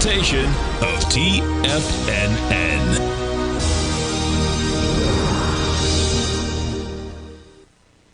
presentation of TFNN.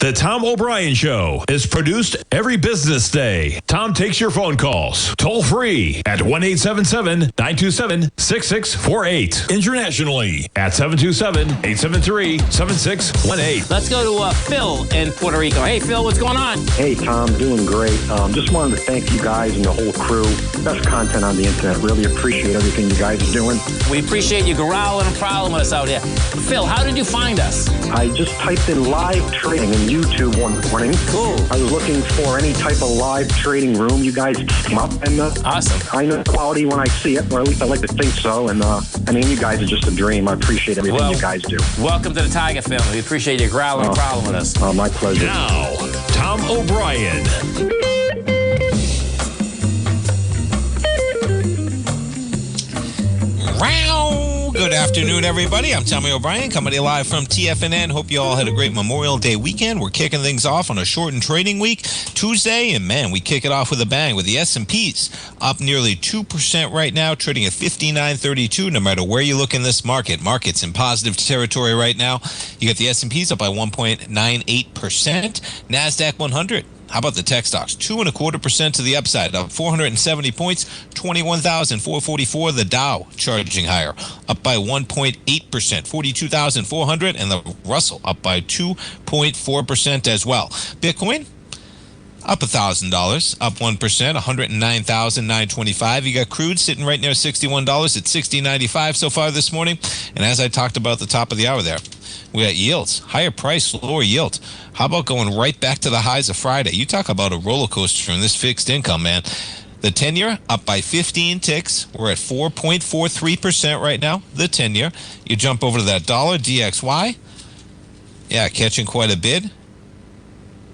The Tom O'Brien Show is produced every business day. Tom takes your phone calls toll free at 1-877-927-6648. Internationally at 727-873-7618. Let's go to Phil in Puerto Rico. Hey, Phil, what's going on? Hey, Tom, doing great. Just wanted to thank you guys and the whole crew. Best content on the internet. Really appreciate everything you guys are doing. We appreciate you growling and prowling with us out here. Phil, how did you find us? I just typed in live trading in YouTube one morning. Cool. I was looking for any type of live trading room. You guys came up, and awesome. I know quality when I see it, or at least I like to think so. And I mean, you guys are just a dream. I appreciate everything you guys do. Welcome to the Tiger family. We appreciate you growling and prowling with us. My pleasure. Now, Tom O'Brien. Good afternoon, everybody. I'm Tommy O'Brien, coming to you live from TFNN. Hope you all had a great Memorial Day weekend. We're kicking things off on a shortened trading week, Tuesday, and man, we kick it off with a bang with the S&Ps up nearly 2% right now, trading at 59.32. No matter where you look in this market, market's in positive territory right now. You got the S&Ps up by 1.98%. NASDAQ 100. How about the tech stocks? 2.25% to the upside, up 470 points, 21,444. The Dow charging higher, up by 1.8%, 42,400, and the Russell up by 2.4% as well. Bitcoin up $1,000, up 1%, 109,925. You got crude sitting right near $61 at $60.95 so far this morning. And as I talked about at the top of the hour there, we got yields, higher price, lower yield. How about going right back to the highs of Friday? You talk about a roller coaster in this fixed income, man. The 10-year up by 15 ticks. We're at 4.43% right now, the 10-year. You jump over to that dollar, DXY. Yeah, catching quite a bid.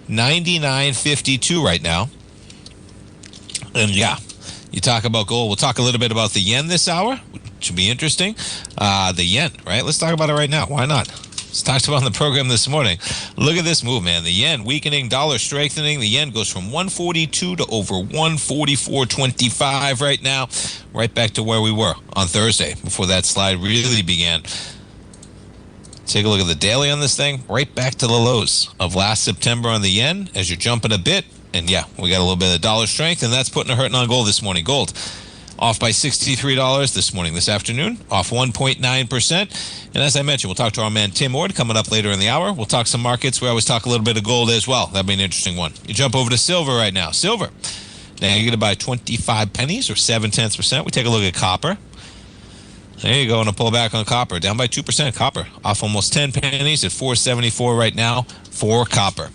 99.52 right now. And yeah, you talk about gold. We'll talk a little bit about the yen this hour, which will be interesting. The yen, right? Let's talk about it right now. Why not? Let's talk about it on the program this morning. Look at this move, man. The yen weakening, dollar strengthening. The yen goes from 142 to over 144.25 right now. Right back to where we were on Thursday before that slide really began. Take a look at the daily on this thing. Right back to the lows of last September on the yen as you're jumping a bit. And yeah, we got a little bit of dollar strength, and that's putting a hurting on gold this morning. Gold off by $63 this morning. This afternoon, off 1.9%. And as I mentioned, we'll talk to our man Tim Ord coming up later in the hour. We'll talk some markets. We always talk a little bit of gold as well. That'll be an interesting one. You jump over to silver right now. Silver. Now you're going to buy 25 pennies or 0.7%. We take a look at copper. There you go, and a pullback on copper. Down by 2%. Copper off almost 10 pennies at 4.74 right now for copper.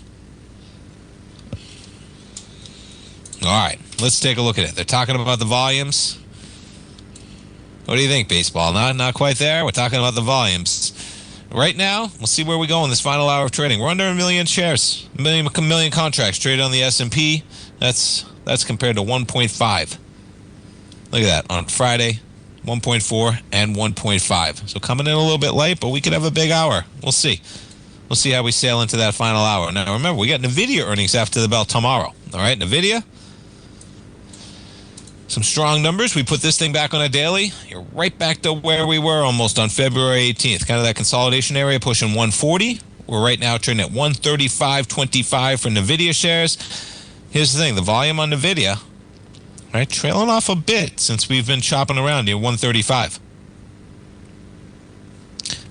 All right, let's take a look at it. They're talking about the volumes. What do you think, baseball? Not quite there. We're talking about the volumes. Right now, we'll see where we go in this final hour of trading. We're under 1 million shares, a million contracts traded on the S&P. That's compared to 1.5. Look at that. On Friday, 1.4 and 1.5. So coming in a little bit late, but we could have a big hour. We'll see. We'll see how we sail into that final hour. Now, remember, we got NVIDIA earnings after the bell tomorrow. All right, NVIDIA. Some strong numbers. We put this thing back on a daily. You're right back to where we were almost on February 18th. Kind of that consolidation area pushing 140. We're right now trading at 135.25 for NVIDIA shares. Here's the thing. The volume on NVIDIA, right, trailing off a bit since we've been chopping around near 135.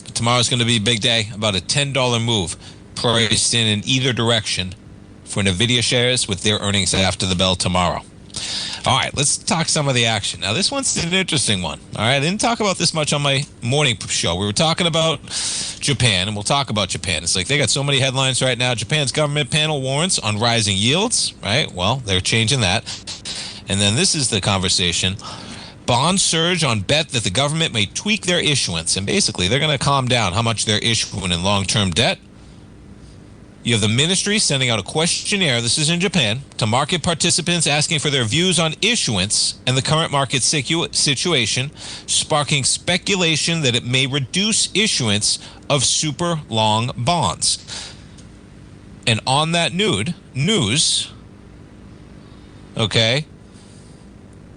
But tomorrow's going to be a big day. About a $10 move priced in either direction for NVIDIA shares with their earnings after the bell tomorrow. All right, let's talk some of the action. Now, this one's an interesting one. All right, I didn't talk about this much on my morning show. We were talking about Japan, and we'll talk about Japan. It's like they got so many headlines right now. Japan's government panel warrants on rising yields, right? Well, they're changing that. And then this is the conversation. Bonds surge on bet that the government may tweak their issuance. And basically, they're going to calm down how much they're issuing in long-term debt. You have the ministry sending out a questionnaire, this is in Japan, to market participants asking for their views on issuance and the current market situation, sparking speculation that it may reduce issuance of super long bonds. And on that news, okay,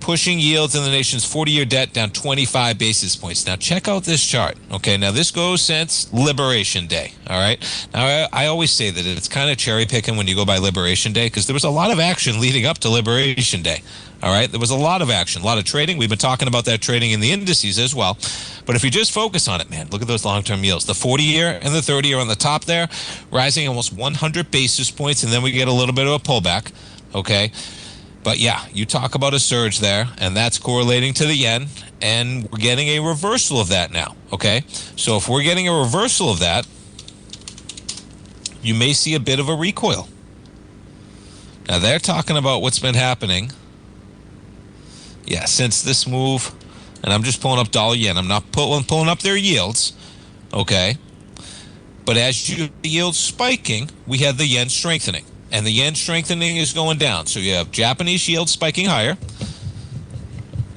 pushing yields in the nation's 40-year debt down 25 basis points. Now, check out this chart. Okay, now this goes since Liberation Day, all right? Now, I always say that it's kind of cherry-picking when you go by Liberation Day because there was a lot of action leading up to Liberation Day, all right? There was a lot of action, a lot of trading. We've been talking about that trading in the indices as well. But if you just focus on it, man, look at those long-term yields. The 40-year and the 30-year on the top there, rising almost 100 basis points, and then we get a little bit of a pullback, okay? But yeah, you talk about a surge there, and that's correlating to the yen, and we're getting a reversal of that now, okay? So if we're getting a reversal of that, you may see a bit of a recoil. Now they're talking about what's been happening, yeah, since this move, and I'm just pulling up dollar yen. I'm not pulling up their yields, okay? But as the yields spiking, we have the yen strengthening. And the yen strengthening is going down. So you have Japanese yields spiking higher.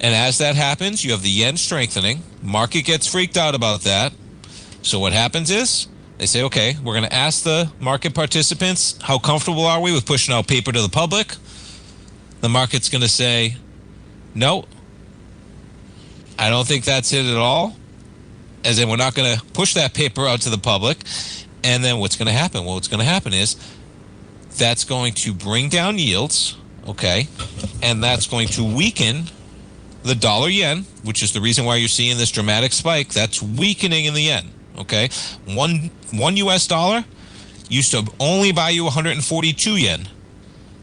And as that happens, you have the yen strengthening. Market gets freaked out about that. So what happens is they say, okay, we're going to ask the market participants, how comfortable are we with pushing out paper to the public? The market's going to say, no, I don't think that's it at all. As in, we're not going to push that paper out to the public. And then what's going to happen? Well, what's going to happen is that's going to bring down yields, okay, and that's going to weaken the dollar yen, which is the reason why you're seeing this dramatic spike. That's weakening in the yen, okay? One US dollar used to only buy you 142 yen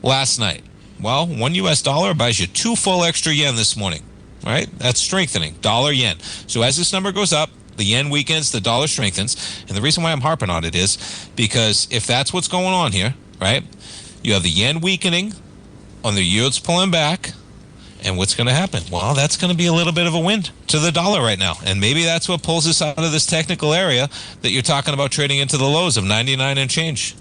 last night. Well, 1 US dollar buys you 2 full extra yen this morning, right? That's strengthening, dollar yen. So as this number goes up, the yen weakens, the dollar strengthens. And the reason why I'm harping on it is because if that's what's going on here, right? You have the yen weakening on the yields pulling back. And what's going to happen? Well, that's going to be a little bit of a wind to the dollar right now. And maybe that's what pulls us out of this technical area that you're talking about trading into the lows of 99 and change.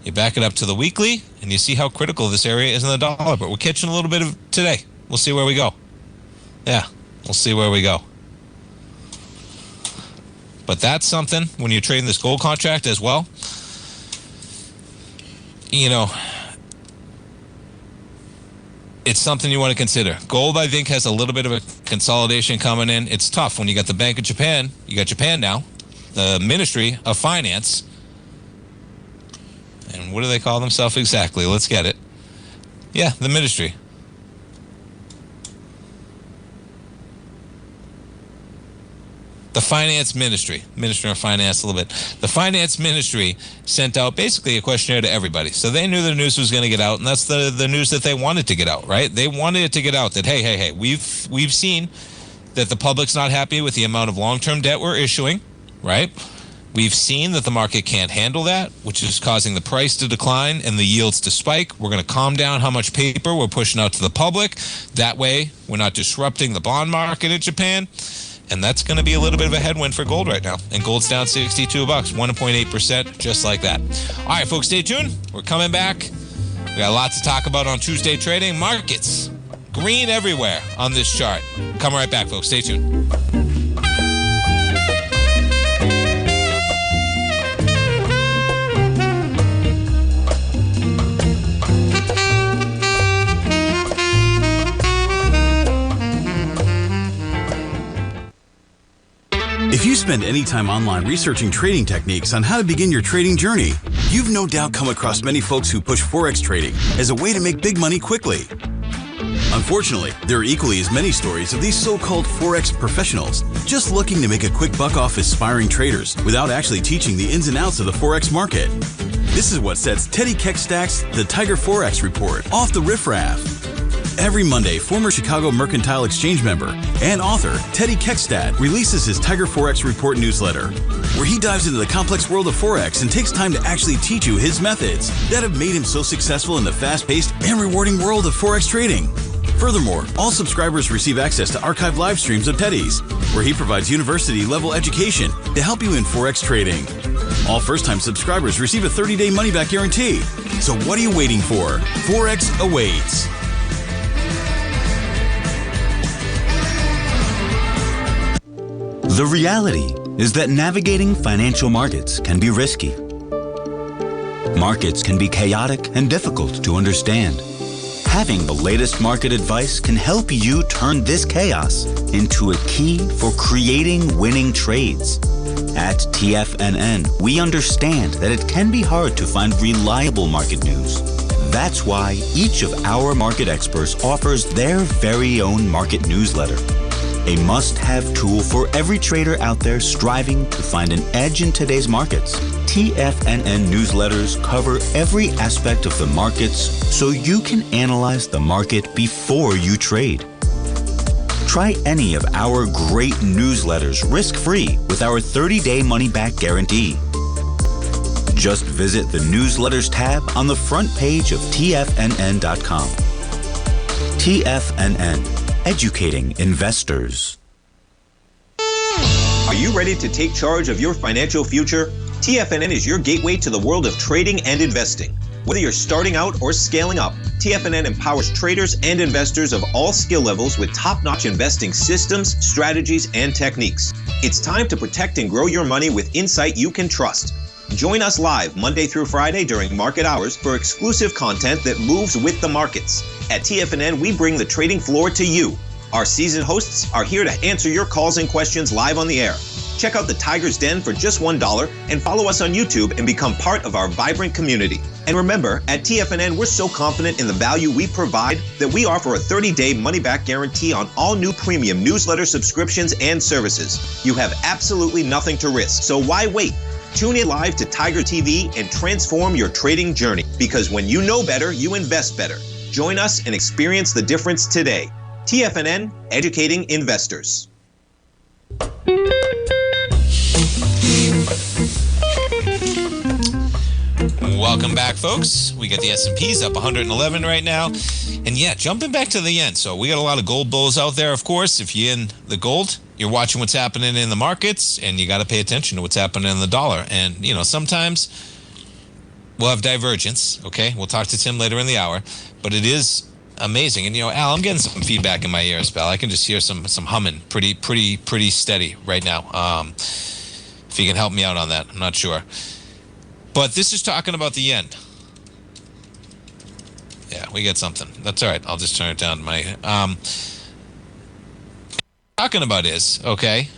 You back it up to the weekly, and you see how critical this area is in the dollar. But we're catching a little bit of today. We'll see where we go. Yeah, we'll see where we go. But that's something when you're trading this gold contract as well. You know, it's something you want to consider. Gold, I think, has a little bit of a consolidation coming in. It's tough when you got the Bank of Japan. You got Japan now, the Ministry of Finance. And what do they call themselves exactly? Let's get it. Yeah, the Ministry. The Finance Ministry, Minister of Finance a little bit. The Finance Ministry sent out basically a questionnaire to everybody. So they knew the news was going to get out, and that's the news that they wanted to get out, right? They wanted it to get out that, hey, we've seen that the public's not happy with the amount of long-term debt we're issuing, right? We've seen that the market can't handle that, which is causing the price to decline and the yields to spike. We're going to calm down how much paper we're pushing out to the public. That way, we're not disrupting the bond market in Japan. And that's going to be a little bit of a headwind for gold right now. And gold's down $62, 1.8%, just like that. All right, folks, stay tuned. We're coming back. We got lots to talk about on Tuesday trading. Markets green everywhere on this chart. Coming right back, folks. Stay tuned. If you spend any time online researching trading techniques on how to begin your trading journey, you've no doubt come across many folks who push Forex trading as a way to make big money quickly. Unfortunately, there are equally as many stories of these so-called Forex professionals just looking to make a quick buck off aspiring traders without actually teaching the ins and outs of the Forex market. This is what sets Teddy Keckstack's The Tiger Forex Report off the riffraff. Every Monday, former Chicago Mercantile Exchange member and author Teddy Keckstack releases his Tiger Forex Report newsletter, where he dives into the complex world of Forex and takes time to actually teach you his methods that have made him so successful in the fast-paced and rewarding world of Forex trading. Furthermore, all subscribers receive access to archived live streams of Teddy's, where he provides university-level education to help you in Forex trading. All first-time subscribers receive a 30-day money-back guarantee. So what are you waiting for? Forex awaits. The reality is that navigating financial markets can be risky. Markets can be chaotic and difficult to understand. Having the latest market advice can help you turn this chaos into a key for creating winning trades. At TFNN, we understand that it can be hard to find reliable market news. That's why each of our market experts offers their very own market newsletter, a must-have tool for every trader out there striving to find an edge in today's markets. TFNN newsletters cover every aspect of the markets so you can analyze the market before you trade. Try any of our great newsletters risk-free with our 30-day money-back guarantee. Just visit the Newsletters tab on the front page of TFNN.com. TFNN, educating investors. Are you ready to take charge of your financial future? TFNN is your gateway to the world of trading and investing. Whether you're starting out or scaling up, TFNN empowers traders and investors of all skill levels with top-notch investing systems, strategies, and techniques. It's time to protect and grow your money with insight you can trust. Join us live Monday through Friday during market hours for exclusive content that moves with the markets. At TFNN, we bring the trading floor to you. Our seasoned hosts are here to answer your calls and questions live on the air. Check out the Tiger's Den for just $1 and follow us on YouTube and become part of our vibrant community. And remember, at TFNN, we're so confident in the value we provide that we offer a 30-day money-back guarantee on all new premium newsletter subscriptions and services. You have absolutely nothing to risk, so why wait? Tune in live to Tiger TV and transform your trading journey. Because when you know better, you invest better. Join us and experience the difference today. TFNN, educating investors. Welcome back, folks. We got the S&Ps up 111 right now. And yeah, jumping back to the yen. So we got a lot of gold bulls out there, of course. If you're in the gold, you're watching what's happening in the markets, and you got to pay attention to what's happening in the dollar. And, you know, sometimes we'll have divergence, okay? We'll talk to Tim later in the hour. But it is amazing. And, you know, Al, I'm getting some feedback in my ears, pal. I can just hear some humming pretty steady right now. If you can help me out on that, I'm not sure. But this is talking about the yen. Yeah, we get something. That's all right. I'll just turn it down to my... talking about is, okay,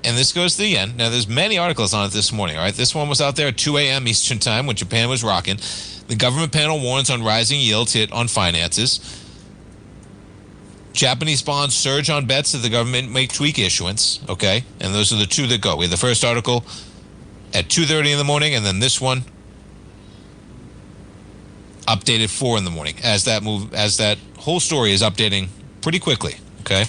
and this goes to the yen. Now, there's many articles on it this morning, all right? This one was out there at 2 a.m. Eastern Time when Japan was rocking. The government panel warns on rising yields hit on finances. Japanese bonds surge on bets that the government may tweak issuance, okay? And those are the two that go. We had the first article at 2:30 in the morning, and then this one updated 4 in the morning, as that whole story is updating pretty quickly, okay?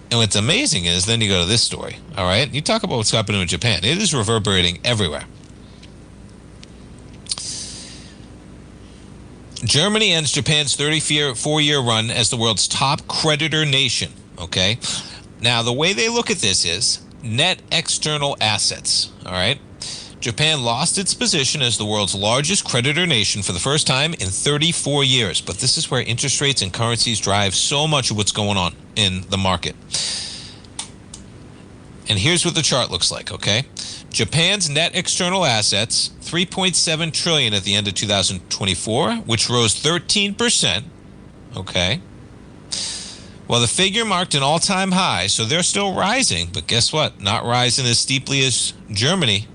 And what's amazing is then you go to this story, all right? You talk about what's happening in Japan. It is reverberating everywhere. Germany ends Japan's 34-year run as the world's top creditor nation, okay? Now, the way they look at this is net external assets, all right? Japan lost its position as the world's largest creditor nation for the first time in 34 years. But this is where interest rates and currencies drive so much of what's going on in the market. And here's what the chart looks like, okay? Japan's net external assets, $3.7 trillion at the end of 2024, which rose 13%, okay? Well, the figure marked an all-time high, so they're still rising. But guess what? Not rising as steeply as Germany.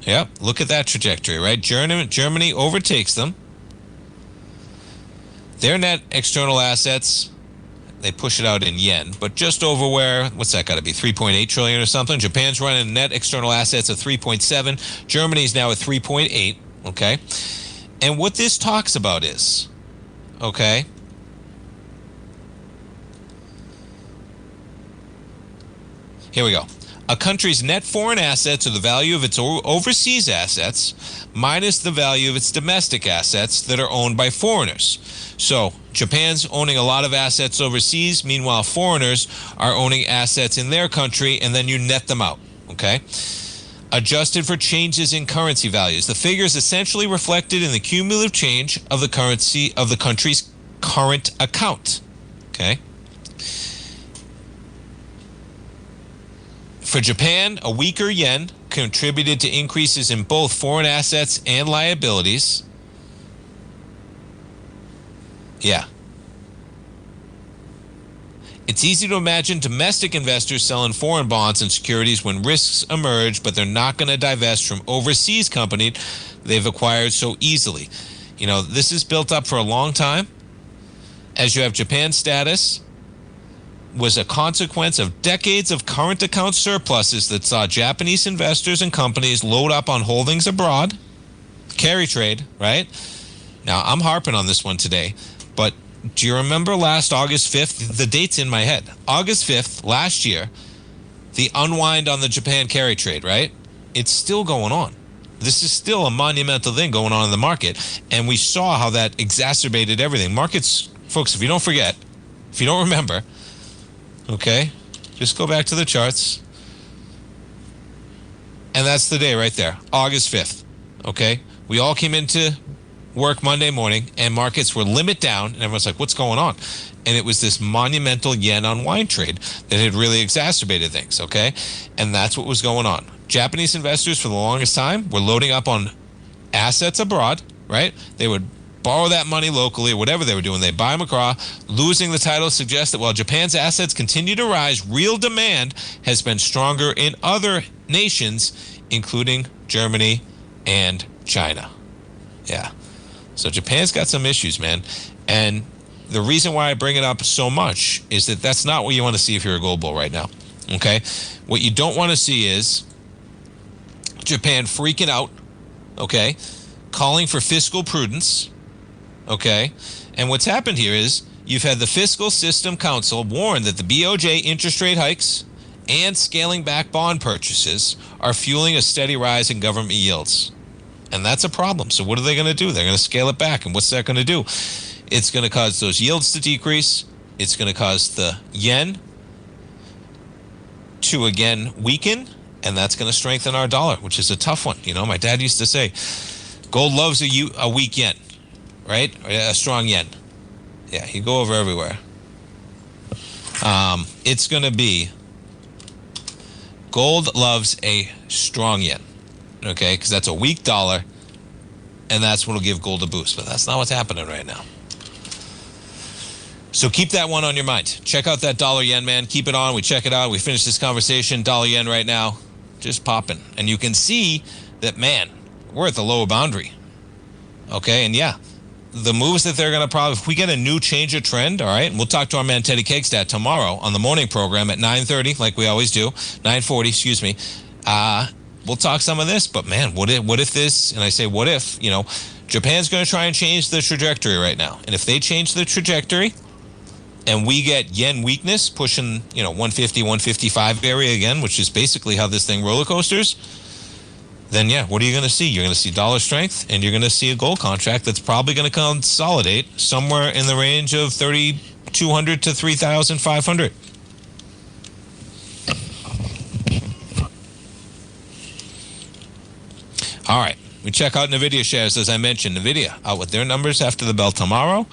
Yep, look at that trajectory, right? Germany overtakes them. Their net external assets, they push it out in yen, but just over where, what's that got to be, 3.8 trillion or something? Japan's running net external assets of 3.7. Germany's now at 3.8, okay? And what this talks about is, okay, here we go. A country's net foreign assets are the value of its overseas assets minus the value of its domestic assets that are owned by foreigners. So Japan's owning a lot of assets overseas. Meanwhile, foreigners are owning assets in their country, and then you net them out, okay? Adjusted for changes in currency values. The figure is essentially reflected in the cumulative change of the currency of the country's current account, okay? For Japan, a weaker yen contributed to increases in both foreign assets and liabilities. Yeah. It's easy to imagine domestic investors selling foreign bonds and securities when risks emerge, but they're not going to divest from overseas companies they've acquired so easily. You know, this is built up for a long time. As you have Japan's status was a consequence of decades of current account surpluses that saw Japanese investors and companies load up on holdings abroad, carry trade, right? Now, I'm harping on this one today, but do you remember last August 5th? The date's in my head. August 5th, last year, the unwind on the Japan carry trade, right? It's still going on. This is still a monumental thing going on in the market, and we saw how that exacerbated everything. Markets, folks, if you don't forget, if you don't remember, okay, just go back to the charts. And that's the day right there, August 5th, okay? We all came into work Monday morning, and markets were limit down, and everyone's like, what's going on? And it was this monumental yen unwind trade that had really exacerbated things, okay? And that's what was going on. Japanese investors, for the longest time, were loading up on assets abroad, right? They would borrow that money locally or whatever they were doing. They buy them across. Losing the title suggests that while Japan's assets continue to rise, real demand has been stronger in other nations, including Germany and China. Yeah. So Japan's got some issues, man. And the reason why I bring it up so much is that that's not what you want to see if you're a gold bull right now. Okay? What you don't want to see is Japan freaking out, okay? Calling for fiscal prudence, okay? And what's happened here is you've had the Fiscal System Council warn that the BOJ interest rate hikes and scaling back bond purchases are fueling a steady rise in government yields. And that's a problem. So what are they going to do? They're going to scale it back. And what's that going to do? It's going to cause those yields to decrease. It's going to cause the yen to again weaken. And that's going to strengthen our dollar, which is a tough one. You know, my dad used to say, gold loves a weak yen, right? Or a strong yen. Yeah, you go over everywhere. It's going to be gold loves a strong yen. Okay, because that's a weak dollar, and that's what will give gold a boost. But that's not what's happening right now. So keep that one on your mind. Check out that dollar yen, man. Keep it on. We check it out. We finish this conversation. Dollar yen right now, just popping. And you can see that, man, we're at the lower boundary. Okay, and yeah, the moves that they're going to probably, if we get a new change of trend, all right, and we'll talk to our man Teddy Cakestad tomorrow on the morning program at 9:30, like we always do, 9:40, excuse me. We'll talk some of this, but man, what if this, and I say what if, you know, Japan's going to try and change the trajectory right now. And if they change the trajectory and we get yen weakness pushing, you know, 150, 155 area again, which is basically how this thing roller coasters, then yeah, what are you going to see? You're going to see dollar strength, and you're going to see a gold contract that's probably going to consolidate somewhere in the range of 3,200 to 3,500. All right, we check out NVIDIA shares, as I mentioned. NVIDIA out with their numbers after the bell tomorrow.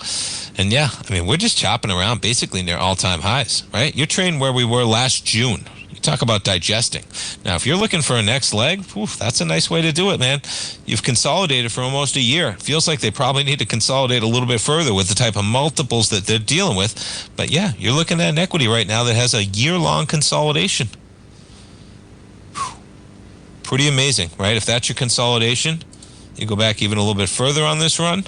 And yeah, I mean, we're just chopping around basically near all-time highs, right? You're trading where we were last June. You talk about digesting. Now, if you're looking for a next leg, that's a nice way to do it, man. You've consolidated for almost a year. It feels like they probably need to consolidate a little bit further with the type of multiples that they're dealing with. But yeah, you're looking at an equity right now that has a year-long consolidation. Pretty amazing, right? If that's your consolidation, you go back even a little bit further on this run.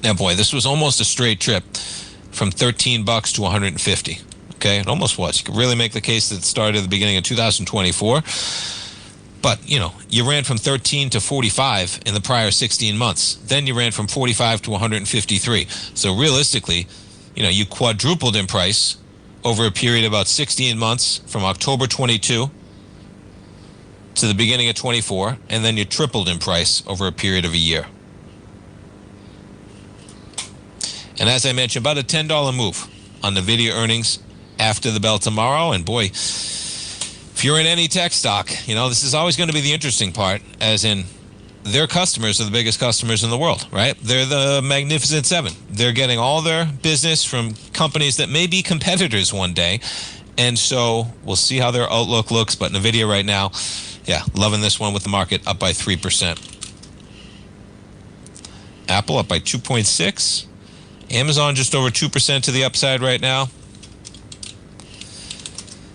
Now, boy, this was almost a straight trip from $13 to 150. Okay, it almost was. You could really make the case that it started at the beginning of 2024. But, you know, you ran from 13 to 45 in the prior 16 months. Then you ran from 45 to 153. So realistically, you know, you quadrupled in price over a period of about 16 months from October 22 to the beginning of 24, and then you tripled in price over a period of a year. And as I mentioned, about a $10 move on NVIDIA earnings after the bell tomorrow. And boy, if you're in any tech stock, you know, this is always going to be the interesting part, as in their customers are the biggest customers in the world, right? They're the Magnificent Seven. They're getting all their business from companies that may be competitors one day. And so we'll see how their outlook looks. But NVIDIA right now, yeah, loving this one with the market up by 3%. Apple up by 2.6. Amazon just over 2% to the upside right now.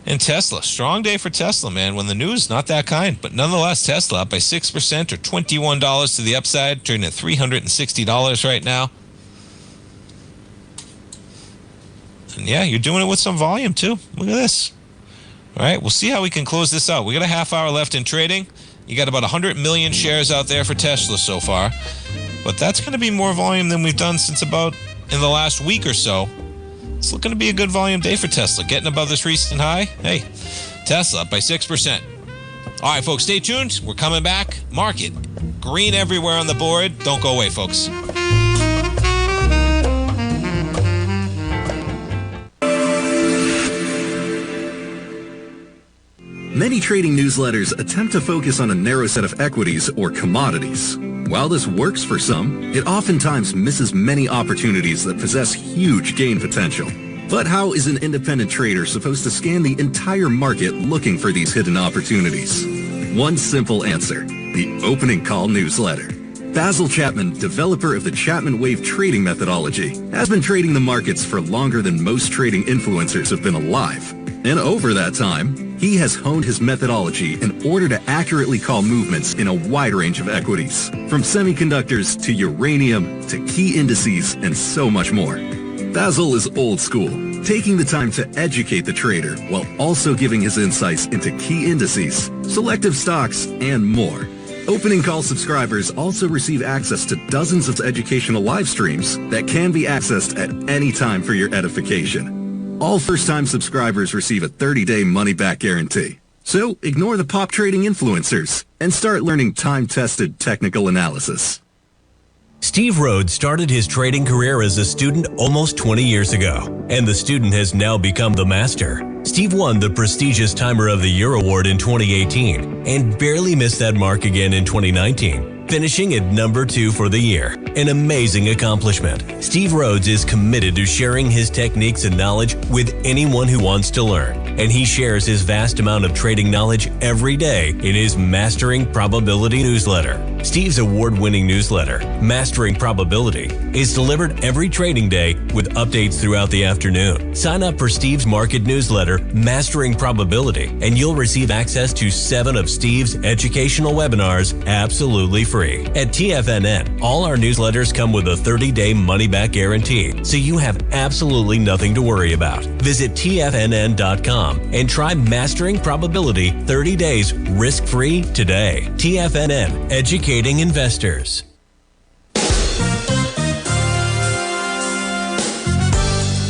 And Tesla, strong day for Tesla, man. When the news, not that kind. But nonetheless, Tesla up by 6% or $21 to the upside, trading at $360 right now. And yeah, you're doing it with some volume too. Look at this. All right, we'll see how we can close this out. We got a half hour left in trading. You got about 100 million shares out there for Tesla so far. But that's going to be more volume than we've done since about in the last week or so. It's looking to be a good volume day for Tesla. Getting above this recent high. Hey, Tesla up by 6%. All right, folks, stay tuned. We're coming back. Market green everywhere on the board. Don't go away, folks. Many trading newsletters attempt to focus on a narrow set of equities or commodities. While this works for some, it oftentimes misses many opportunities that possess huge gain potential. But how is an independent trader supposed to scan the entire market looking for these hidden opportunities? One simple answer: the opening call newsletter. Basil Chapman, developer of the Chapman Wave trading methodology, has been trading the markets for longer than most trading influencers have been alive. And over that time, he has honed his methodology in order to accurately call movements in a wide range of equities, from semiconductors to uranium to key indices and so much more. Basil is old school, taking the time to educate the trader while also giving his insights into key indices, selective stocks, and more. Opening call subscribers also receive access to dozens of educational live streams that can be accessed at any time for your edification. All first-time subscribers receive a 30-day money-back guarantee. So ignore the pop trading influencers and start learning time-tested technical analysis. Steve Rhodes started his trading career as a student almost 20 years ago, and the student has now become the master. Steve won the prestigious Timer of the Year award in 2018 and barely missed that mark again in 2019, finishing at number 2 for the year. An amazing accomplishment. Steve Rhodes is committed to sharing his techniques and knowledge with anyone who wants to learn, and he shares his vast amount of trading knowledge every day in his Mastering Probability newsletter. Steve's award-winning newsletter, Mastering Probability, is delivered every trading day with updates throughout the afternoon. Sign up for Steve's market newsletter, Mastering Probability, and you'll receive access to 7 of Steve's educational webinars absolutely free. At TFNN, all our newsletters come with a 30-day money-back guarantee, so you have absolutely nothing to worry about. Visit TFNN.com and try Mastering Probability 30 days risk-free today. TFNN, educating investors.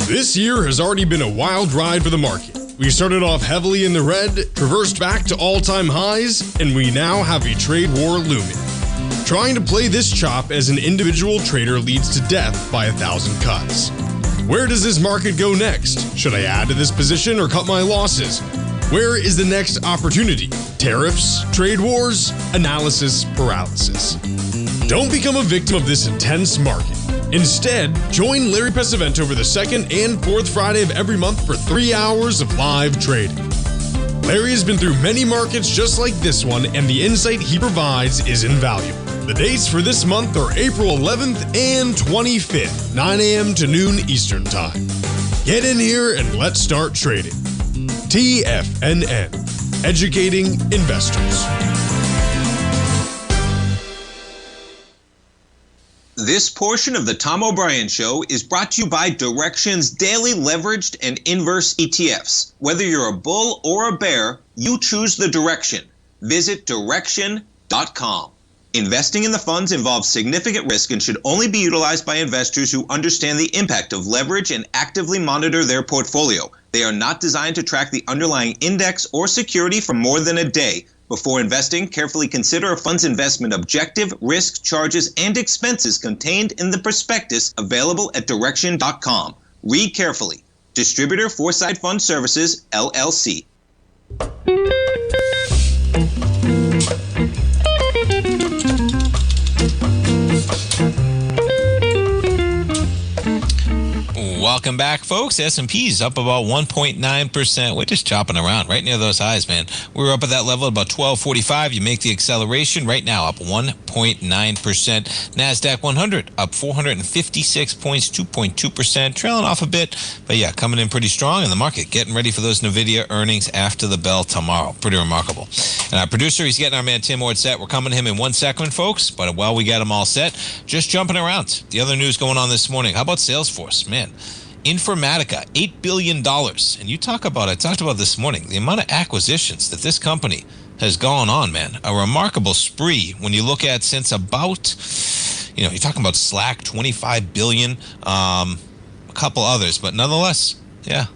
This year has already been a wild ride for the market. We started off heavily in the red, traversed back to all-time highs, and we now have a trade war looming. Trying to play this chop as an individual trader leads to death by 1,000 cuts. Where does this market go next? Should I add to this position or cut my losses? Where is the next opportunity? Tariffs? Trade wars? Analysis paralysis. Don't become a victim of this intense market. Instead, join Larry Pesavento over the 2nd and 4th Friday of every month for 3 hours of live trading. Larry has been through many markets just like this one, and the insight he provides is invaluable. The dates for this month are April 11th and 25th, 9 a.m. to noon Eastern Time. Get in here and let's start trading. TFNN, educating investors. This portion of the Tom O'Brien Show is brought to you by Direxion's daily leveraged and inverse ETFs. Whether you're a bull or a bear, you choose the direction. Visit Direxion.com. Investing in the funds involves significant risk and should only be utilized by investors who understand the impact of leverage and actively monitor their portfolio. They are not designed to track the underlying index or security for more than a day. Before investing, carefully consider a fund's investment objective, risk, charges, and expenses contained in the prospectus available at Direxion.com. Read carefully. Distributor Foreside Fund Services, LLC. welcome back, folks. S&P's up about 1.9%. We're just chopping around right near those highs, man. We were up at that level at about 1245. You make the acceleration right now, up 1.9%. NASDAQ 100 up 456 points, 2.2%, trailing off a bit. But yeah, coming in pretty strong in the market, getting ready for those NVIDIA earnings after the bell tomorrow. Pretty remarkable. And our producer, he's getting our man Tim Ord set. We're coming to him in 1 second, folks. But while we got him all set, just jumping around. The other news going on this morning. How about Salesforce? Man, Informatica, $8 billion. And you talk about, I talked about this morning, the amount of acquisitions that this company has gone on, man. A remarkable spree when you look at since about, you're talking about Slack, $25 billion, a couple others, but nonetheless, yeah.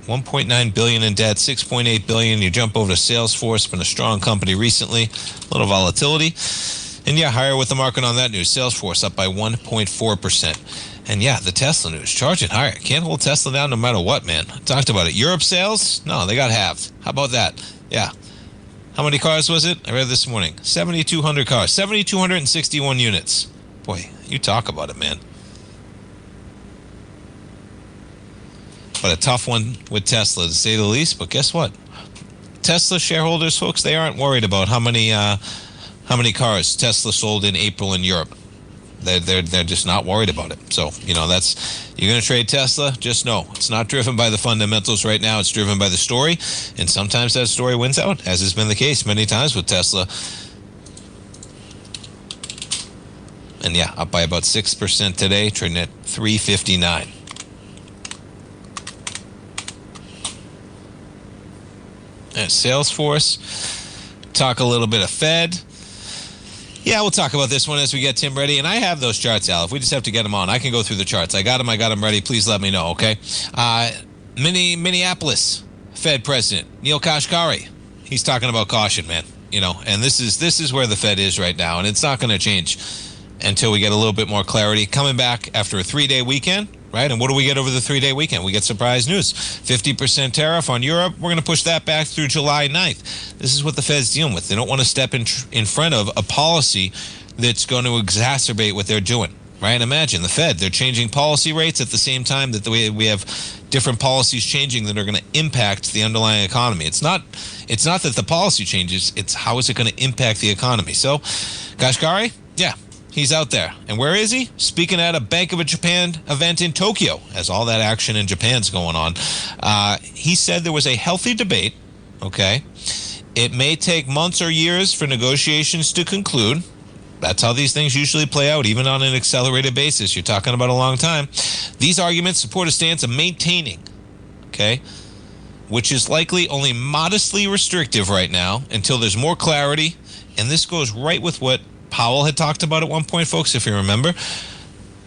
1.9 billion in debt, 6.8 billion. You jump over to Salesforce, been a strong company recently, a little volatility. And yeah, higher with the market on that news. Salesforce up by 1.4%. And yeah, the Tesla news, charging higher. Can't hold Tesla down no matter what, man. I talked about it. Europe sales? No, they got halved. How about that? Yeah. How many cars was it? I read this morning. 7,200 cars. 7,261 units. Boy, you talk about it, man. But a tough one with Tesla, to say the least. But guess what? Tesla shareholders, folks, they aren't worried about how many cars Tesla sold in April in Europe. They're just not worried about it. So, that's, you're going to trade Tesla, just know it's not driven by the fundamentals right now. It's driven by the story. And sometimes that story wins out, as has been the case many times with Tesla. And yeah, up by about 6% today, trading at $359. Salesforce. Talk a little bit of Fed. Yeah, we'll talk about this one as we get Tim ready. And I have those charts, Al. If we just have to get them on, I can go through the charts. I got them ready. Please let me know, okay? Minneapolis Fed President Neil Kashkari. He's talking about caution, man. And this is where the Fed is right now. And it's not going to change until we get a little bit more clarity. Coming back after a 3-day weekend. Right, and what do we get over the 3-day weekend? We get surprise news. 50% tariff on Europe. We're going to push that back through July 9th. This is what the Fed's dealing with. They don't want to step in front of a policy that's going to exacerbate what they're doing. Right? Imagine the Fed. They're changing policy rates at the same time that we have different policies changing that are going to impact the underlying economy. It's not that the policy changes. It's how is it going to impact the economy. So, Kashkari, yeah. He's out there. And where is he? Speaking at a Bank of Japan event in Tokyo, as all that action in Japan's going on. He said there was a healthy debate, okay? It may take months or years for negotiations to conclude. That's how these things usually play out, even on an accelerated basis. You're talking about a long time. These arguments support a stance of maintaining, okay, which is likely only modestly restrictive right now until there's more clarity. And this goes right with what Powell had talked about at one point, folks, if you remember.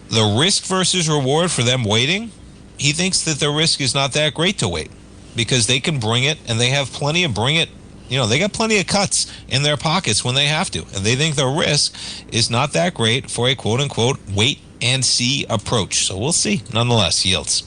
The risk versus reward for them waiting, he thinks that the risk is not that great to wait because they can bring it and they have plenty of they got plenty of cuts in their pockets when they have to. And they think the risk is not that great for a quote-unquote wait and see approach. So we'll see. Nonetheless, yields.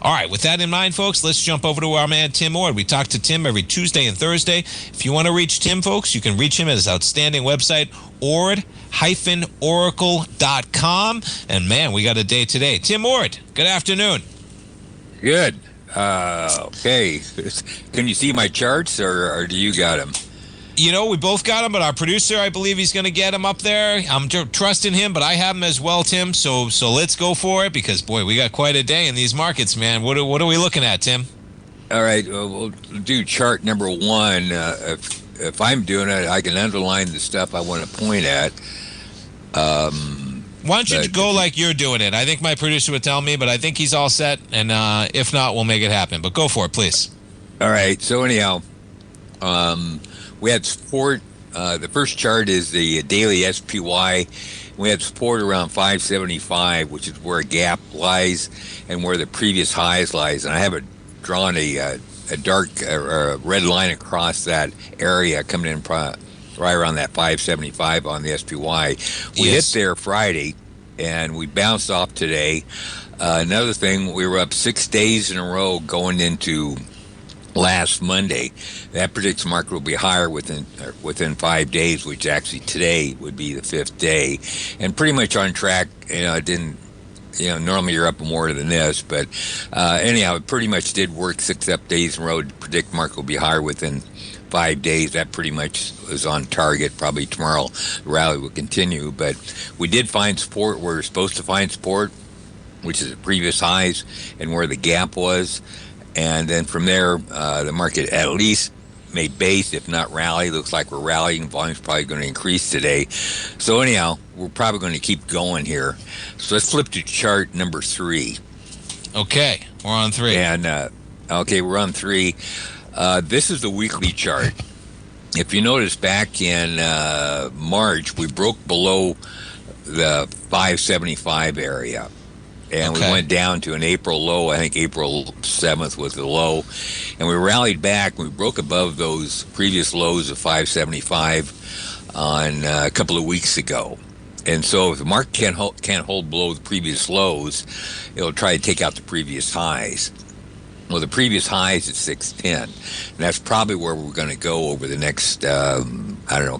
All right, with that in mind, folks, let's jump over to our man Tim Ord. We talk to Tim every Tuesday and Thursday. If you want to reach Tim, folks, you can reach him at his outstanding website, ord-oracle.com. And man, we got a day today. Tim Ord, good afternoon. Good. Okay. Can you see my charts or do you got them? We both got him, but our producer, I believe he's going to get him up there. I'm trusting him, but I have him as well, Tim. So let's go for it because, boy, we got quite a day in these markets, man. What are we looking at, Tim? All right. We'll do chart number one. If I'm doing it, I can underline the stuff I want to point at. Why don't you go like you're doing it? I think my producer would tell me, but I think he's all set. And if not, we'll make it happen. But go for it, please. All right. So anyhow, we had support. The first chart is the daily SPY. We had support around 575, which is where a gap lies and where the previous highs lies. And I haven't drawn a dark red line across that area coming in right around that 575 on the SPY. We hit there Friday, and we bounced off today. Another thing, we were up 6 days in a row going into last Monday. That predicts the market will be higher within 5 days, which actually today would be the 5th day, and pretty much on track. It normally you're up more than this, but anyhow, it pretty much did work 6 up days in a row to predict market will be higher within 5 days. That pretty much was on target. Probably tomorrow the rally will continue, but we did find support where we're supposed to find support, which is the previous highs and where the gap was. And then from there, the market at least may base, if not rally. Looks like we're rallying. Volume's probably going to increase today. So anyhow, we're probably going to keep going here. So let's flip to chart number 3. Okay, we're on 3. And okay, we're on 3. This is the weekly chart. If you notice, back in March, we broke below the 575 area. And we went down to an April low. I think April 7th was the low. And we rallied back. We broke above those previous lows of 575 on a couple of weeks ago. And so if the market can't hold below the previous lows, it'll try to take out the previous highs. Well, the previous high is at 610, and that's probably where we're going to go over the next, a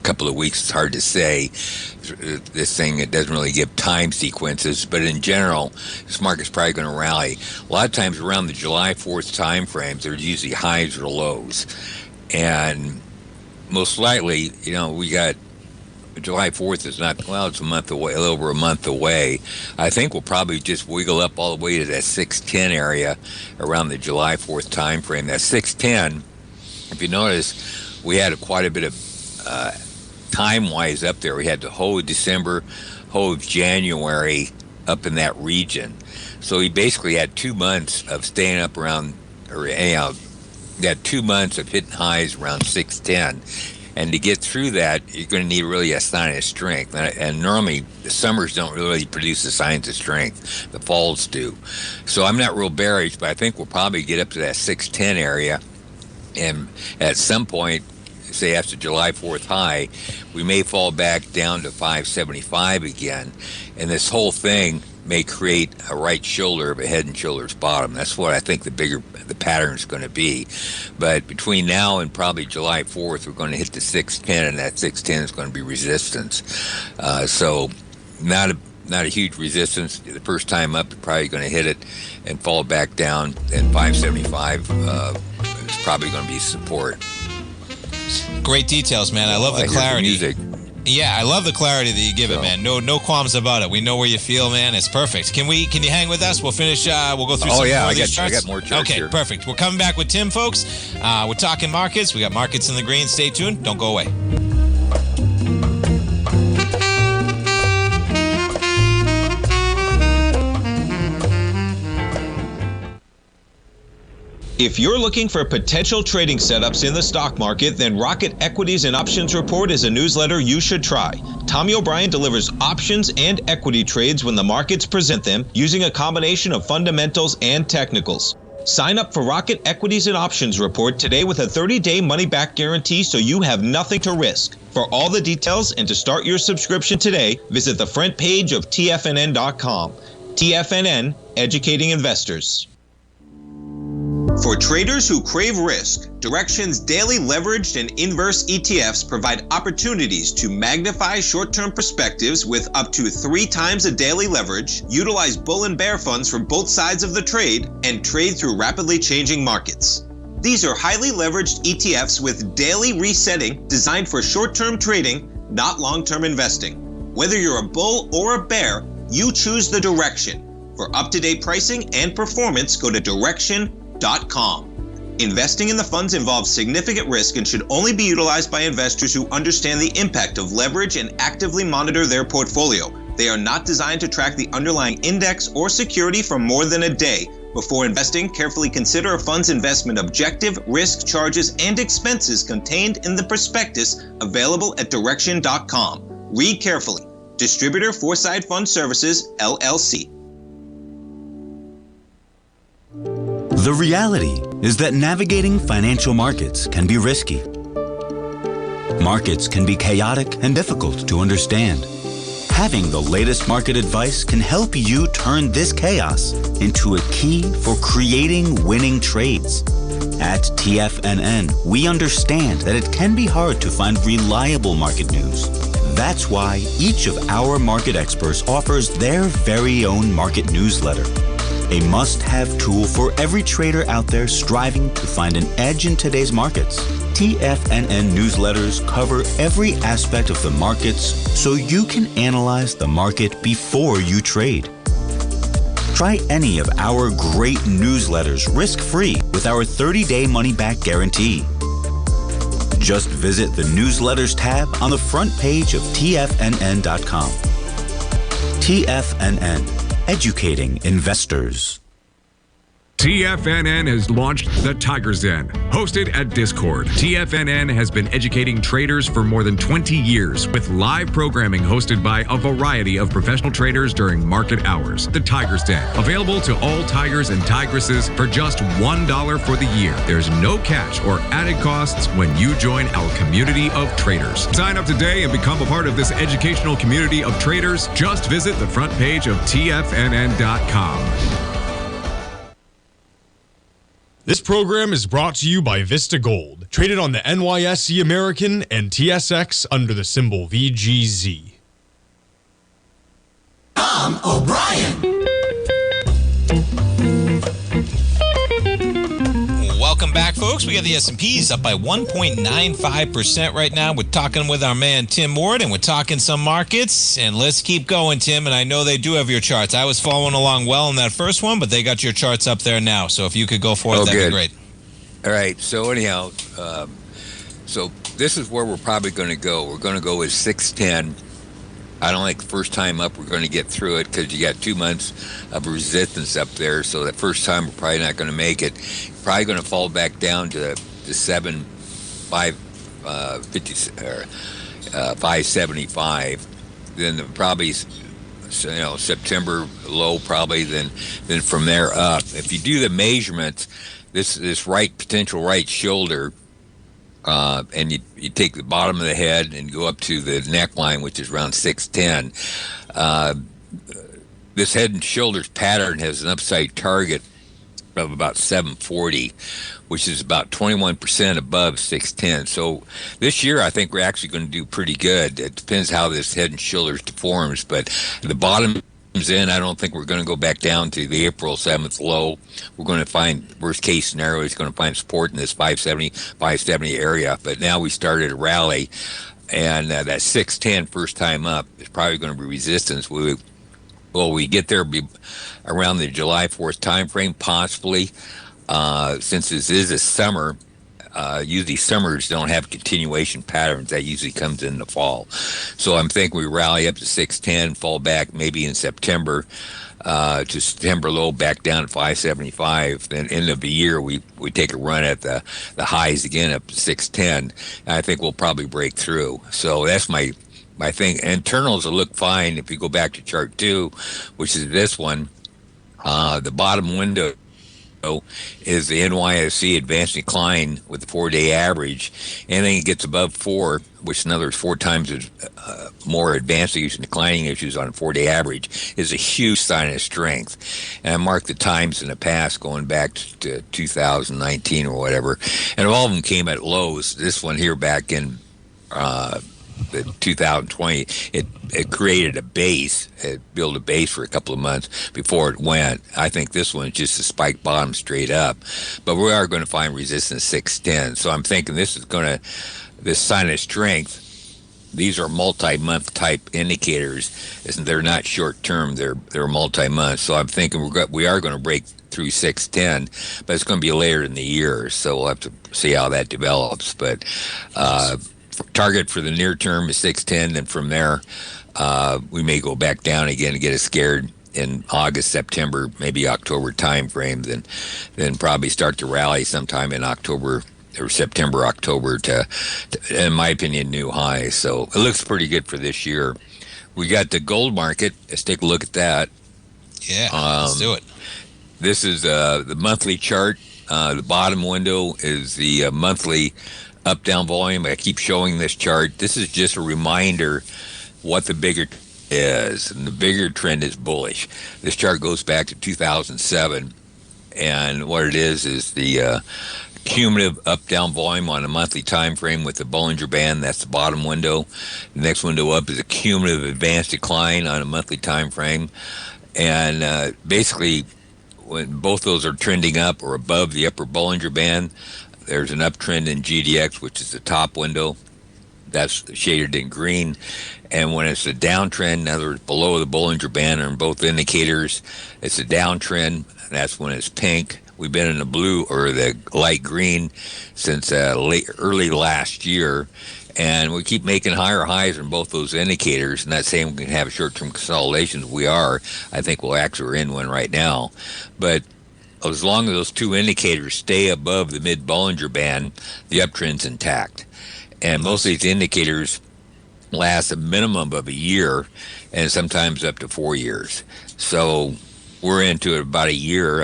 couple of weeks. It's hard to say. This thing, it doesn't really give time sequences, but in general, this market's probably going to rally. A lot of times around the July 4th time frames, there's usually highs or lows, and most likely, we got July 4th is not, it's a month away, a little over a month away. I think we'll probably just wiggle up all the way to that 610 area around the July 4th time frame. That 610, if you notice, we had quite a bit of time-wise up there. We had the whole of December, whole of January up in that region. So he basically had 2 months of staying up around, or anyhow, he had 2 months of hitting highs around 610. And to get through that, you're going to need really a sign of strength. And normally, the summers don't really produce the signs of strength. The falls do. So I'm not real bearish, but I think we'll probably get up to that 610 area. And at some point, say after July 4th high, we may fall back down to 575 again. And this whole thing may create a right shoulder of a head and shoulders bottom. That's what I think the pattern is going to be. But between now and probably July 4th, we're going to hit the 610, and that 610 is going to be resistance. So not a huge resistance. The first time up, you're probably going to hit it and fall back down, and 575 is probably going to be support. Great details, man. I love the clarity. Music. Yeah, I love the clarity that you give it, man. No qualms about it. We know where you feel, man. It's perfect. Can you hang with us? We'll finish. We'll go through some more of these charts. I got more charts here. Perfect. We're coming back with Tim, folks. We're talking markets. We got markets in the green. Stay tuned. Don't go away. If you're looking for potential trading setups in the stock market, then Rocket Equities and Options Report is a newsletter you should try. Tommy O'Brien delivers options and equity trades when the markets present them, using a combination of fundamentals and technicals. Sign up for Rocket Equities and Options Report today with a 30-day money-back guarantee, so you have nothing to risk. For all the details and to start your subscription today, visit the front page of TFNN.com. TFNN, educating investors. For traders who crave risk, Direxion's daily leveraged and inverse ETFs provide opportunities to magnify short-term perspectives with up to 3 times a daily leverage, utilize bull and bear funds from both sides of the trade, and trade through rapidly changing markets. These are highly leveraged ETFs with daily resetting designed for short-term trading, not long-term investing. Whether you're a bull or a bear, you choose the Direxion. For up-to-date pricing and performance, go to Direxion.com. Investing in the funds involves significant risk and should only be utilized by investors who understand the impact of leverage and actively monitor their portfolio. They are not designed to track the underlying index or security for more than a day. Before investing, carefully consider a fund's investment objective, risk, charges, and expenses contained in the prospectus available at Direxion.com. Read carefully. Distributor Foreside Fund Services, LLC. The reality is that navigating financial markets can be risky. Markets can be chaotic and difficult to understand. Having the latest market advice can help you turn this chaos into a key for creating winning trades. At TFNN, we understand that it can be hard to find reliable market news. That's why each of our market experts offers their very own market newsletter, a must-have tool for every trader out there striving to find an edge in today's markets. TFNN newsletters cover every aspect of the markets so you can analyze the market before you trade. Try any of our great newsletters risk-free with our 30-day money-back guarantee. Just visit the Newsletters tab on the front page of TFNN.com. TFNN, educating investors. TFNN has launched the Tiger's Den. Hosted at Discord, TFNN has been educating traders for more than 20 years with live programming hosted by a variety of professional traders during market hours. The Tiger's Den, available to all tigers and tigresses for just $1 for the year. There's no catch or added costs when you join our community of traders. Sign up today and become a part of this educational community of traders. Just visit the front page of TFNN.com. This program is brought to you by Vista Gold, traded on the NYSE American and TSX under the symbol VGZ. Tom O'Brien. Welcome back, folks. We got the S&Ps up by 1.95% right now. We're talking with our man Tim Ward, and we're talking some markets. And let's keep going, Tim. And I know they do have your charts. I was following along well in that first one, but they got your charts up there now. So if you could go forward, that'd be great. All right. So anyhow, so this is where we're probably going to go. We're going to go with 610. I don't think the first time up we're going to get through it because you got 2 months of resistance up there. So that first time we're probably not going to make it. Probably going to fall back down to 575. Then probably September low probably. Then from there up. If you do the measurements, this potential right shoulder. And you take the bottom of the head and go up to the neckline, which is around 610. This head and shoulders pattern has an upside target of about 740, which is about 21% above 610. So this year, I think we're actually going to do pretty good. It depends how this head and shoulders deforms, but the bottom in, I don't think we're going to go back down to the April 7th low. We're going to find, worst case scenario, is going to find support in this 570 area. But now we started a rally, and that 610 first time up is probably going to be resistance. We get there around the July 4th time frame, possibly. Since this is a summer, usually summers don't have continuation patterns. That usually comes in the fall. So I'm thinking we rally up to 610, fall back maybe in September to September low, back down to 575. Then end of the year, we take a run at the highs again up to 610. And I think we'll probably break through. So that's my thing. Internals will look fine if you go back to chart 2, which is this one. The bottom window is the NYSE advanced decline with the 4-day average. Anything that gets above 4, which in other words 4 times is more advanced issues and declining issues on a 4-day average, is a huge sign of strength. And I marked the times in the past going back to 2019 or whatever, and all of them came at lows. This one here back in the 2020, it created a base, it built a base for a couple of months before it went. I think this one's just a spike bottom straight up, but we are going to find resistance 610. So I'm thinking this sign of strength. These are multi-month type indicators. They're not short term. They're multi-month. So I'm thinking we are going to break through 610, but it's going to be later in the year. So we'll have to see how that develops. But target for the near term is 610, and from there we may go back down again and get us scared in August, September, maybe October time frame, then probably start to rally sometime in October or September, October to in my opinion, new highs. So it looks pretty good for this year. We got the gold market. Let's take a look at that. Yeah, let's do it. This is the monthly chart. The bottom window is the monthly up-down volume. I keep showing this chart. This is just a reminder what the bigger is, and the bigger trend is bullish. This chart goes back to 2007, and what it is the cumulative up-down volume on a monthly time frame with the Bollinger Band. That's the bottom window. The next window up is a cumulative advanced decline on a monthly time frame. And basically, when both those are trending up or above the upper Bollinger Band, there's an uptrend in GDX, which is the top window. That's shaded in green. And when it's a downtrend, in other words, below the Bollinger Band on both indicators, it's a downtrend, and that's when it's pink. We've been in the blue or the light green since early last year, and we keep making higher highs in both those indicators. And not saying we can have short-term consolidations. We are. I think we'll actually are in one right now. But as long as those two indicators stay above the mid-Bollinger Band, the uptrend's intact. And most of these indicators last a minimum of a year and sometimes up to 4 years. So we're into it about a year.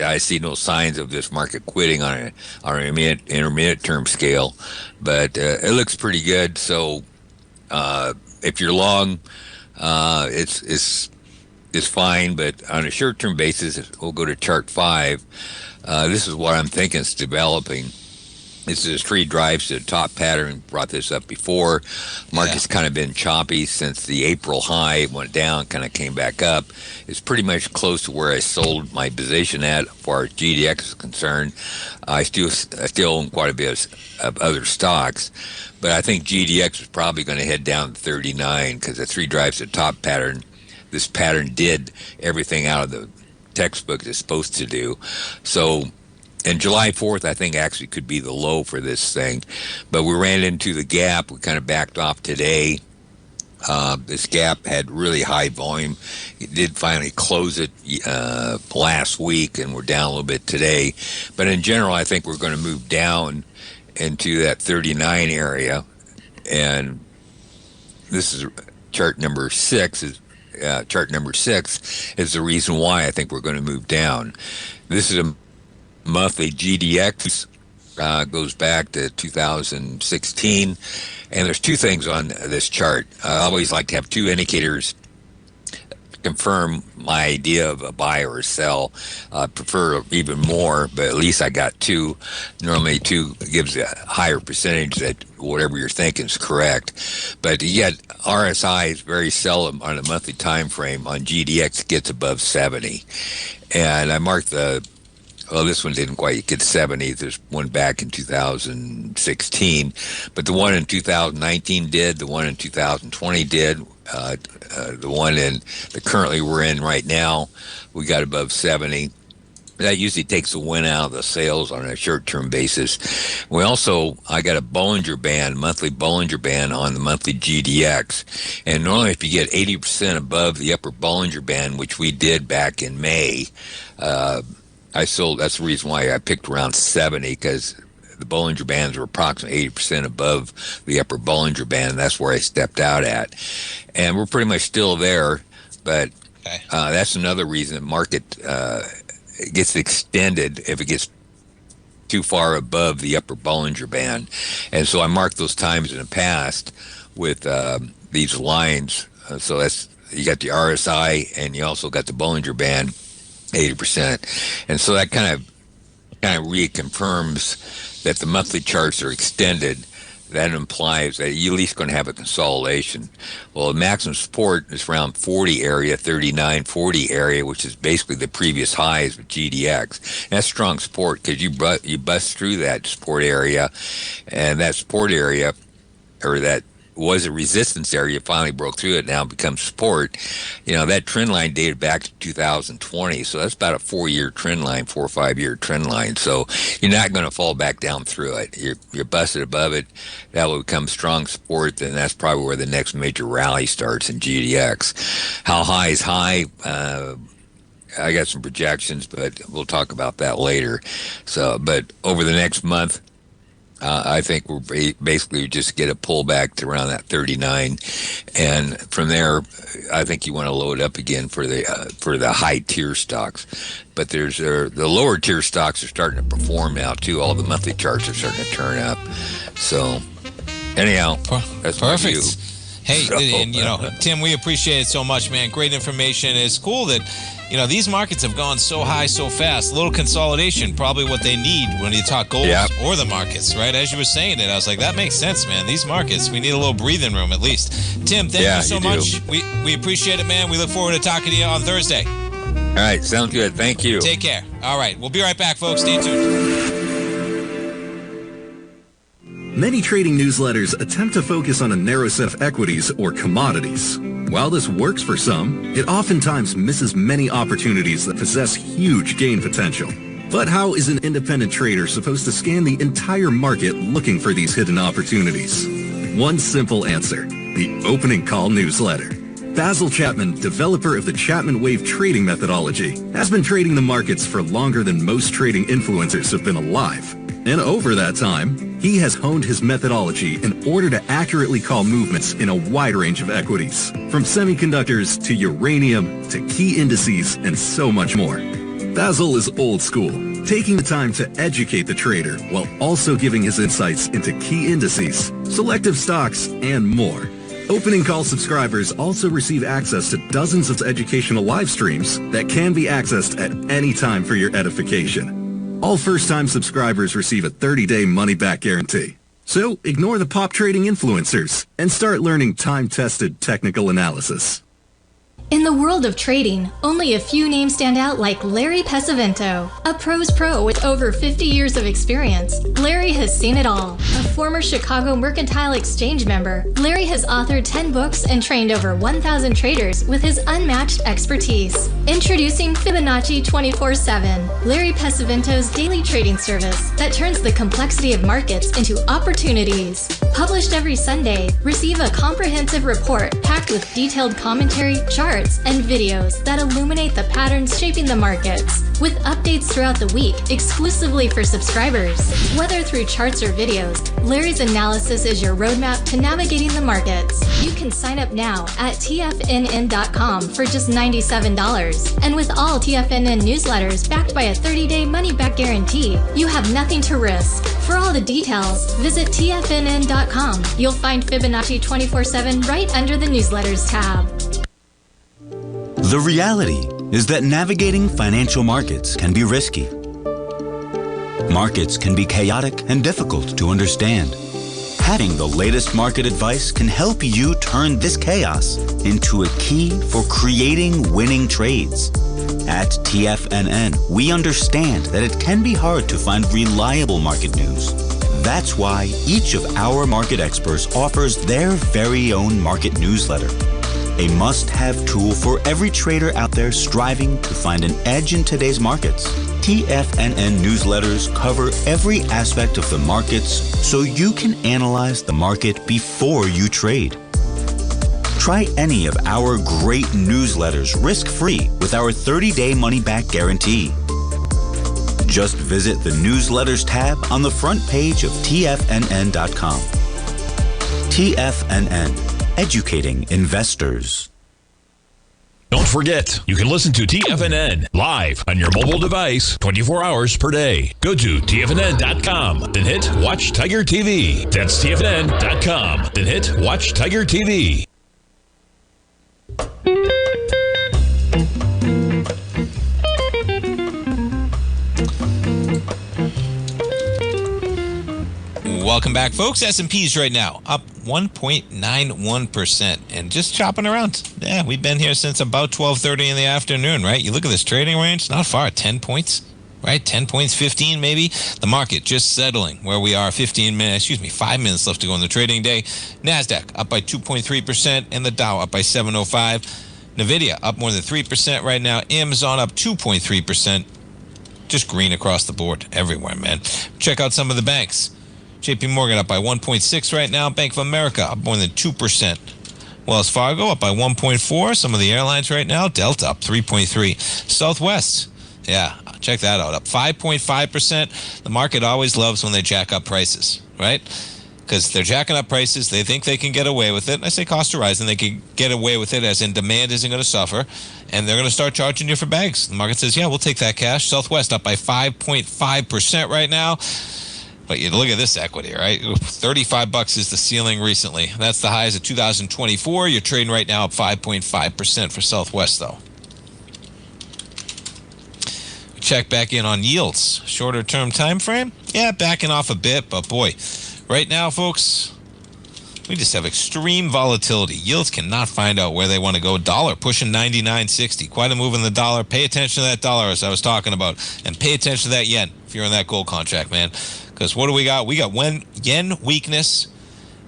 I see no signs of this market quitting on an intermediate term scale, but it looks pretty good. So if you're long, it's fine. But on a short term basis, we'll go to chart 5. This is what I'm thinking is developing. This is 3 drives to the top pattern. Brought this up before. Market's kind of been choppy since the April high. It went down, kind of came back up. It's pretty much close to where I sold my position at as far as GDX is concerned. I still own quite a bit of other stocks, but I think GDX is probably going to head down to 39 because the 3 drives to the top pattern. This pattern did everything out of the textbook it's supposed to do. So. And July 4th, I think, actually could be the low for this thing. But we ran into the gap. We kind of backed off today. This gap had really high volume. It did finally close it last week, and we're down a little bit today. But in general, I think we're going to move down into that 39 area. And this is chart number 6. Chart number 6 is the reason why I think we're going to move down. This is a monthly GDX, goes back to 2016, and there's 2 things on this chart. I always like to have 2 indicators to confirm my idea of a buy or a sell. I prefer even more, but at least I got 2. Normally 2 gives a higher percentage that whatever you're thinking is correct. But yet RSI is very seldom on a monthly time frame. On GDX gets above 70, and I marked this one didn't quite get 70. There's one back in 2016, but the one in 2019 did. The one in 2020 did. The one in the currently we're in right now, we got above 70. That usually takes the win out of the sales on a short-term basis. I got a Bollinger Band, monthly Bollinger Band on the monthly GDX. And normally if you get 80% above the upper Bollinger Band, which we did back in May, I sold. That's the reason why I picked around 70, because the Bollinger Bands were approximately 80% above the upper Bollinger Band, and that's where I stepped out at. And we're pretty much still there, but that's another reason the market gets extended if it gets too far above the upper Bollinger Band. And so I marked those times in the past with these lines. So that's, you got the RSI, and you also got the Bollinger Band, 80%, and so that kind of reconfirms that the monthly charts are extended. That implies that you're at least going to have a consolidation. Well, the maximum support is around 40 area, 39, 40 area, which is basically the previous highs with GDX. And that's strong support because you bust through that support area, and that support area, or that was a resistance area, finally broke through it, now becomes support. That trend line dated back to 2020, so that's about a 4-year trend line, 4 or 5 year trend line. So you're not going to fall back down through it. You're busted above it. That will become strong support, and that's probably where the next major rally starts in GDX. How high is high? I got some projections, but we'll talk about that later. So, but over the next month, I think we're basically just get a pullback to around that 39, and from there, I think you want to load up again for the high tier stocks. But there's the lower tier stocks are starting to perform now too. All the monthly charts are starting to turn up. So, anyhow, that's perfect. Hey, and Tim, we appreciate it so much, man. Great information. It's cool that these markets have gone so high so fast. A little consolidation, probably what they need when you talk gold or the markets, right? As you were saying it, I was like, that makes sense, man. These markets, we need a little breathing room at least. Tim, thank you so much. We appreciate it, man. We look forward to talking to you on Thursday. All right, sounds good. Thank you. Take care. All right, we'll be right back, folks. Stay tuned. Many trading newsletters attempt to focus on a narrow set of equities or commodities. While this works for some, it oftentimes misses many opportunities that possess huge gain potential. But how is an independent trader supposed to scan the entire market looking for these hidden opportunities? One simple answer: the opening call newsletter. Basil Chapman, developer of the Chapman Wave trading methodology, has been trading the markets for longer than most trading influencers have been alive. And over that time, he has honed his methodology in order to accurately call movements in a wide range of equities, from semiconductors to uranium to key indices and so much more. Basil is old school, taking the time to educate the trader while also giving his insights into key indices, selective stocks, and more. Opening call subscribers also receive access to dozens of educational live streams that can be accessed at any time for your edification. All first-time subscribers receive a 30-day money-back guarantee. So ignore the pop trading influencers and start learning time-tested technical analysis. In the world of trading, only a few names stand out like Larry Pesavento, a pro's pro with over 50 years of experience. Larry has seen it all. A former Chicago Mercantile Exchange member, Larry has authored 10 books and trained over 1,000 traders with his unmatched expertise. Introducing Fibonacci 24/7, Larry Pesavento's daily trading service that turns the complexity of markets into opportunities. Published every Sunday, receive a comprehensive report packed with detailed commentary, charts, and videos that illuminate the patterns shaping the markets, with updates throughout the week exclusively for subscribers. Whether through charts or videos, Larry's analysis is your roadmap to navigating the markets. You can sign up now at TFNN.com for just $97. And with all TFNN newsletters backed by a 30-day money-back guarantee, you have nothing to risk. For all the details, visit TFNN.com. You'll find Fibonacci 24/7 right under the newsletters tab. The reality is that navigating financial markets can be risky. Markets can be chaotic and difficult to understand. Having the latest market advice can help you turn this chaos into a key for creating winning trades. At TFNN, we understand that it can be hard to find reliable market news. That's why each of our market experts offers their very own market newsletter. A must-have tool for every trader out there striving to find an edge in today's markets. TFNN newsletters cover every aspect of the markets so you can analyze the market before you trade. Try any of our great newsletters risk-free with our 30-day money-back guarantee. Just visit the Newsletters tab on the front page of TFNN.com. TFNN. Educating investors. Don't forget, you can listen to TFNN live on your mobile device 24 hours per day. Go to TFNN.com, then hit Watch Tiger TV. That's TFNN.com, then hit Watch Tiger TV. Welcome back, folks. S&P's right now up 1.91% and just chopping around. Yeah, we've been here since about 12:30 in the afternoon, right? You look at this trading range, not far, 10 points, right? 10 points, 15 maybe. The market just settling where we are, 5 minutes left to go in the trading day. NASDAQ up by 2.3% and the Dow up by 705. NVIDIA up more than 3% right now. Amazon up 2.3%. Just green across the board everywhere, man. Check out some of the banks. JP Morgan up by 1.6 right now. Bank of America up more than 2%. Wells Fargo up by 1.4. Some of the airlines right now. Delta up 3.3. Southwest, yeah, check that out, up 5.5%. The market always loves when they jack up prices, right? Because they're jacking up prices. They think they can get away with it. I say costs are rising. They can get away with it as in demand isn't going to suffer. And they're going to start charging you for bags. The market says, yeah, we'll take that cash. Southwest up by 5.5% right now. But you look at this equity, right? $35 is the ceiling recently. That's the highs of 2024. You're trading right now up 5.5% for Southwest, though. check back in on yields. Shorter term time frame? Yeah, backing off a bit, but boy, right now, folks, we just have extreme volatility. Yields cannot find out where they want to go. Dollar pushing 99.60. Quite a move in the dollar. Pay attention to that dollar, as I was talking about, and pay attention to that yen if you're in that gold contract, man. Because what do we got? We got yen weakness.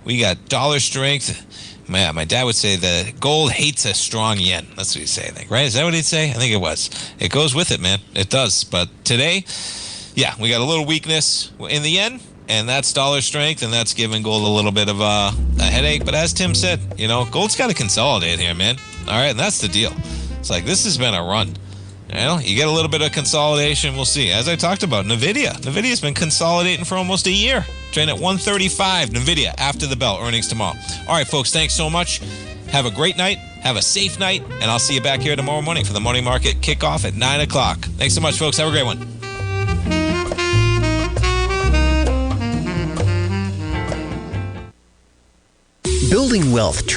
We got dollar strength. Man, my dad would say the gold hates a strong yen. That's what he'd say, I think, right? Is that what he'd say? I think it was. It goes with it, man. It does. But today, yeah, we got a little weakness in the yen, and that's dollar strength, and that's giving gold a little bit of a headache. But as Tim said, gold's got to consolidate here, man. All right, and that's the deal. It's like this has been a run. You get a little bit of consolidation. We'll see. As I talked about, NVIDIA's been consolidating for almost a year. Trading at 135. NVIDIA after the bell. Earnings tomorrow. All right, folks. Thanks so much. Have a great night. Have a safe night. And I'll see you back here tomorrow morning for the morning market kickoff at 9 o'clock. Thanks so much, folks. Have a great one. Building wealth